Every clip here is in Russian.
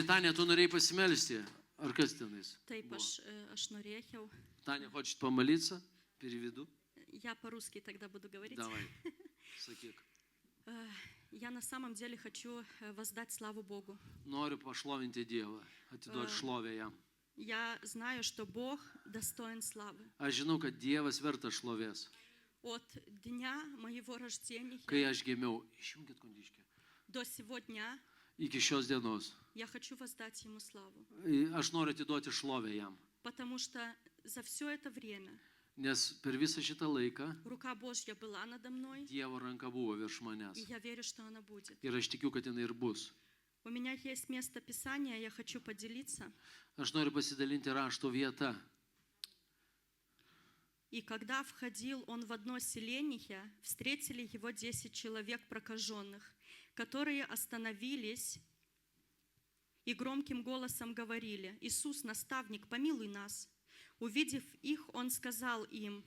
Таня, tu norėjai pasimelsti? Ar kas tenais? Taip, buvo? aš norėjau. Таня хочет помолиться? Переведу. Я по-русски тогда буду говорить. Давай, sakyk. Я на самом деле хочу воздать славу Богу. Noriu pašlovinti Dievą, atiduoti šlovę jam. Я знаю, что Бог достоин славы. Aš žinau, kad Dievas vertas šlovės. От дня моего рождения Kai aš gimiau, išjungit kondiškę, до сегодня iki šios dienos, я хочу воздать Ему славу. aš noriu atiduoti šlovę jam. Потому что за все это время Nes per visą šitą laiką рука Божья была надо мной, Dievo ranka buvo virš и manęs. я верю, что она будет. Ir aš tikiu, kad jinai ir bus. У меня есть место Писания, я хочу поделиться. Aš noriu pasidalinti rašto vietą. И когда входил он в одно селение, встретили его 10 человек прокаженных, которые остановились и громким голосом говорили: «Иисус, наставник, помилуй нас». Увидев их, он сказал им: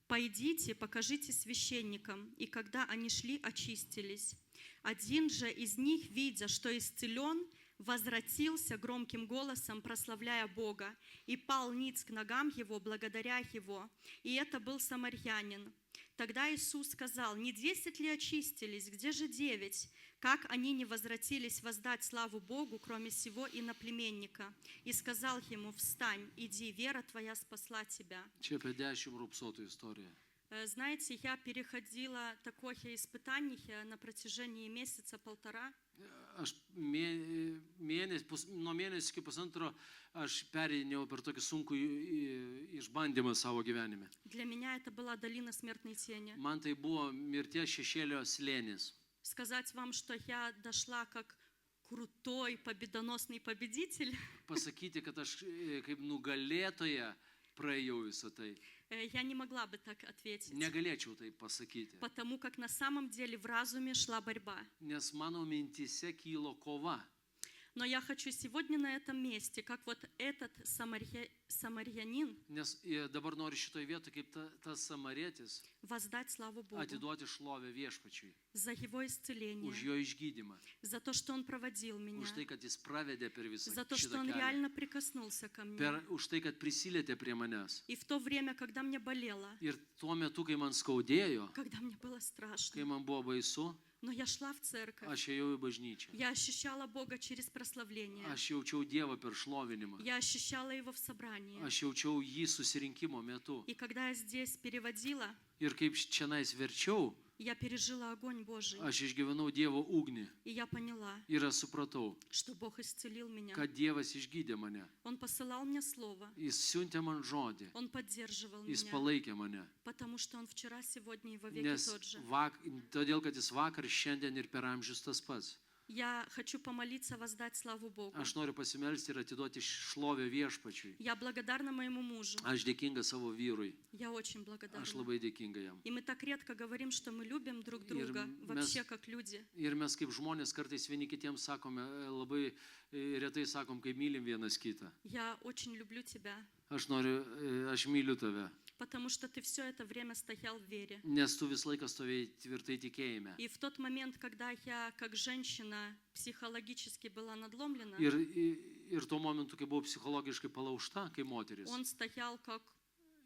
«Пойдите, покажите священникам». И когда они шли, очистились. Один же из них, видя, что исцелен, возвратился громким голосом, прославляя Бога, и пал ниц к ногам Его, благодаря Его. И это был самарянин. Тогда Иисус сказал: «Не 10 ли очистились? Где же 9? Как они не возвратились воздать славу Богу, кроме сего иноплеменника?» И сказал ему: «Встань, иди, вера твоя спасла тебя». Čia apie 10 rupsotų istorija. Знаете, я переходила такое испытание на протяжении месяца-полтора. Aš nuo mėnesio iki pusantro aš perėjau per tokį sunkų išbandymą savo gyvenime. Для меня это была долина смертной тени. Man tai buvo mirties šešėlio slėnis. Сказать вам, что я дошла как крутой, победоносный победитель. Pasakyti, kad aš kaip nugalėtoja praėjau visą tai. Я не могла бы так ответить. Negalėčiau tai pasakyti. Потому как на самом деле в разуме шла борьба. Nes mano mintyse kylo kova. Но я хочу сегодня на этом месте, как вот этот самарянин, Nes dabar noriu šitoje vietoje, kaip tas samarietis, воздать славу Богу atiduoti šlovę viešpačiui. за Его исцеление, Už jo išgydymą. за то, что Он проводил меня, Už tai, kad jis pravedė per visą за то, что šitą Он kelią. реально прикоснулся ко мне. Už tai, kad prisilietė prie manęs. И в то время, когда мне болело, Ir tuo metu, kai man skaudėjo, когда мне было kai страшно, man buvo baisu, но я шла в церковь, aš ėjau į bažnyčią. я ощущала Бога через прославление, Aš jaučiau Dievą per šlovinimą. я ощущала Его в собрании. Aš jaučiau jį susirinkimo metu. И когда я здесь переводила, Ir kaip čianais verčiau, я пережила огонь Божий, aš išgyvenau Dievo ugnį. и я поняла, Ir aš supratau, что Бог исцелил меня. kad Dievas išgydė mane. Он посылал мне слово, Jis siuntė man žodį. Он поддерживал Jis меня, palaikė mane. потому что Он вчера, сегодня и во веки Nes тот же. todėl, kad jis vakar, šiandien ir per amžius tas pats. Я хочу помолиться, воздать славу Богу. Aš noriu pasimelsti ir atiduoti šlovę viešpačiui. Я благодарна моему мужу. Aš dėkinga savo vyrui. Я очень Aš благодарна. labai dėkinga jam. И мы так редко говорим, что мы любим друг друга, mes- вообще как люди. Ir mes kaip žmonės kartais vieni kitiems sakome, labai retai sakom, kai mylim vienas kitą. Я очень люблю тебя, Aš myliu tave, потому что ты все это время стоял в вере. nes tu visą laiką stovėjai tvirtai tikėjime. И в тот момент, когда я как женщина психологически была надломлена, Ir tuo momentu, kai buvau psichologiškai palaužta, kaip moteris, он стоял как...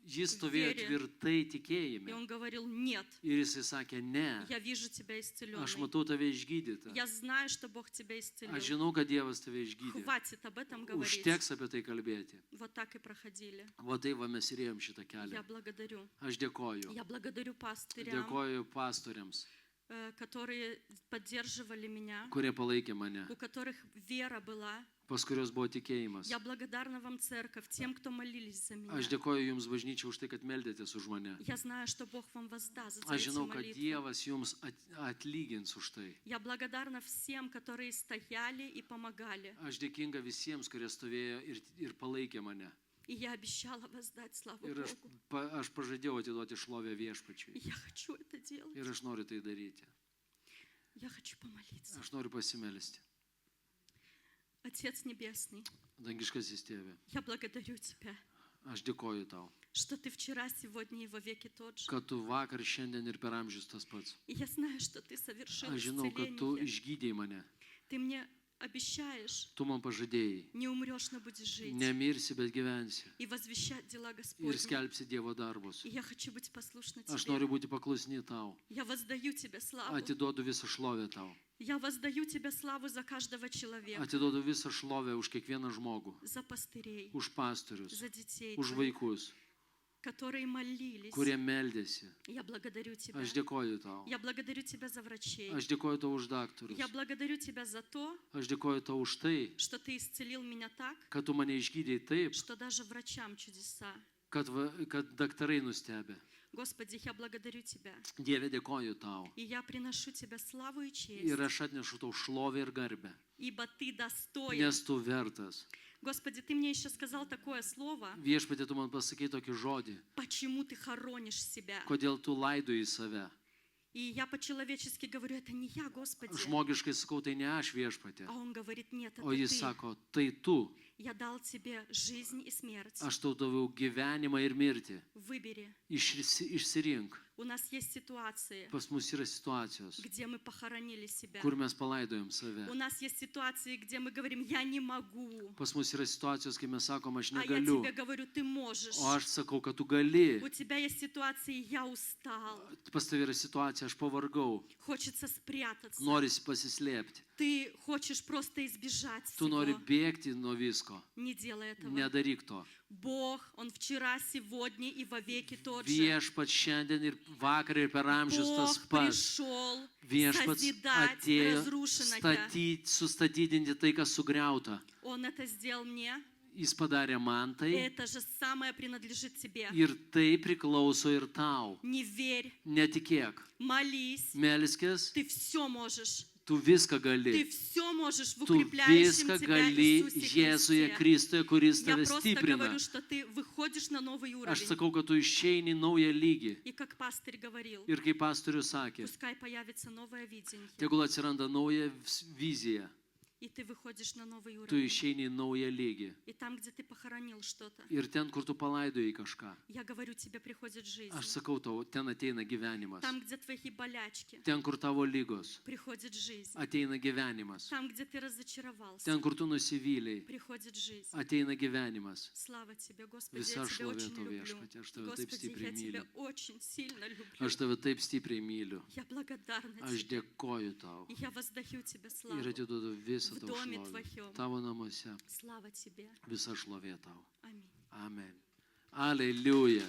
jis stovėjo Vėrė. tvirtai И tikėjime. он говорил: «Нет, Ir jisai sakė, ne, я вижу тебя aš исцеленной. matau tave išgydytą. Я знаю, что Бог тебя исцелил. Aš žinau, kad Dievas tave išgydė. Хватит об этом говорить». Užteks apie tai kalbėti. Вот так и проходили. Va tai va mes ir ėjom šitą Я kelią. благодарю. Aš dėkoju. Я благодарю пастырям, Dėkoju pastoriams, которые поддерживали меня, kurie palaikė mane, у которых вера была. pas kurios buvo tikėjimas. Я благодарна вам, церковь, тем, кто молились за меня. Aš dėkoju jums bažnyčiai už tai, kad meldėtės už mane. Я знаю, что Бог вам воздаст за Aš эти žinau, kad молитвы. Dievas jums atlygins už tai. Я благодарна всем, которые стояли и помогали. Aš dėkinga visiems, kurie stovėjo ir palaikė mane. И я обещала воздать славу Ir Богу. aš pažadėjau atiduoti šlovę viešpačiui. И я хочу это делать. Ir aš noriu tai daryti. Я хочу помолиться. Aš noriu pasimelsti. Отец Небесный, Dangiškasis tėve, я благодарю Тебя, aš dėkoju tau, что Ты вчера, сегодня и во веки тот же. kad tu vakar, šiandien ir per amžius tas pats. И я знаю, что Ты совершил Aš žinau, kad tu исцеление. išgydėjai mane. Ты мне обещаешь, tu man pažadėjai. не умрешь, но будешь жить. Nemirsi, bet gyvensi. И возвещать дела Ir Господни. skelbsi Dievo darbus. И я хочу быть послушна Aš Тебе. noriu būti paklusni tau. Я воздаю Тебе славу. Atiduodu visą šlovę tau. Я воздаю Тебе славу за каждого человека, Atiduodu visą šlovę už kiekvieną žmogų. за пастырей, Už pastorius. за детей, Už Твоих, vaikus, которые молились. kurie meldėsi. Я благодарю Тебя. Aš dėkoju tau. Я благодарю Тебя за врачей. Aš dėkoju tau už daktarus. Я благодарю Тебя за то, Aš dėkoju tau už tai, что Ты исцелил меня так, kad tu mane išgydėjai taip, что даже врачам чудеса. kad daktarai nustebė. Господи, я благодарю Тебя. Dieve, dėkoju tau. И я приношу Тебе славу и честь, Ir aš atnešu tau šlovę ir garbę. ибо Ты достоин. Nes tu vertas. Господи, Ты мне еще сказал такое слово, Viešpatie, tu man pasakai tokį žodį. почему Ты хоронишь себя. Kodėl tu laidoji save? И я по-человечески говорю, это не я, Господи. Žmogiškai sakau, tai ne aš viešpatie. А Он говорит, нет, это O jis Ты. sako, tai tu. Я дал Тебе жизнь и смерть. Aš tau daviau gyvenimą ir mirtį. Выбери. Išsirink. У нас есть ситуации, Pas mus yra situacijos, где мы похоронили себя. kur mes palaidojam save. У нас есть ситуации, где мы говорим, я не могу. Pas mus yra situacijos, kai mes sakom, aš А я negaliu. тебе говорю, ты можешь. O aš sakau, kad tu gali. У тебя есть ситуации, я устал. Pas tavai yra situacija, aš pavargau. Хочется спрятаться. Norisi pasislėpti. Ты хочешь просто избежать Tu nori всего. bėgti nuo visko. Не делай этого. Nedaryk to. Бог, Он вчера, сегодня и вовеки тот же. Viešpats šiandien ir vakar ir per amžius tas Бог pats. пришел Viešpats созидать atėjo разрушенное. sustatydinti tai, kas sugriauta. Он это сделал мне. Jis padarė man tai Это же самое принадлежит тебе. ir tai priklauso ir tau. Не верь, Netikėk. молись. Melskis, Ты все можешь. tu viską Ты gali. все можешь в Tu укрепляющем viską тебя gali Иисусе Jėzuje Христе. Kristuje, kuris Я tave просто stiprina. говорю, что ты выходишь на новый Aš уровень. sakau, kad tu išeini į naują lygį. И как пастырь говорил, Ir kaip pastorius sakė, пускай появится новое видение, tegul atsiranda nauja vizija. и ты выходишь на новый Tu уровень. išeini į naują lygį. И там, где ты похоронил что-то, Ir ten, kur tu palaidojai kažką. я говорю, тебе приходит жизнь. Aš sakau tau, ten ateina gyvenimas. Там, где твои болячки, Ten, kur tavo lygos, приходит жизнь. ateina gyvenimas. Там, где ты разочаровался, Ten, kur tu nusivyliai, приходит жизнь. ateina gyvenimas. Слава Тебе, Господи, Visa я Тебя šlovė очень tau люблю. viešpatie, aš tave taip Господи, stipriai я Тебя myliu. очень сильно люблю. Aš tave taip stipriai myliu. Я благодарна Aš Тебе. dėkoju tau. И я воздаю Тебе Ir славу. atiduodu visą В tau доме šlovę. Твоем. Tavo namuose. Слава Тебе. Visa šlovė tau. Аминь. Amen. Aleliuja.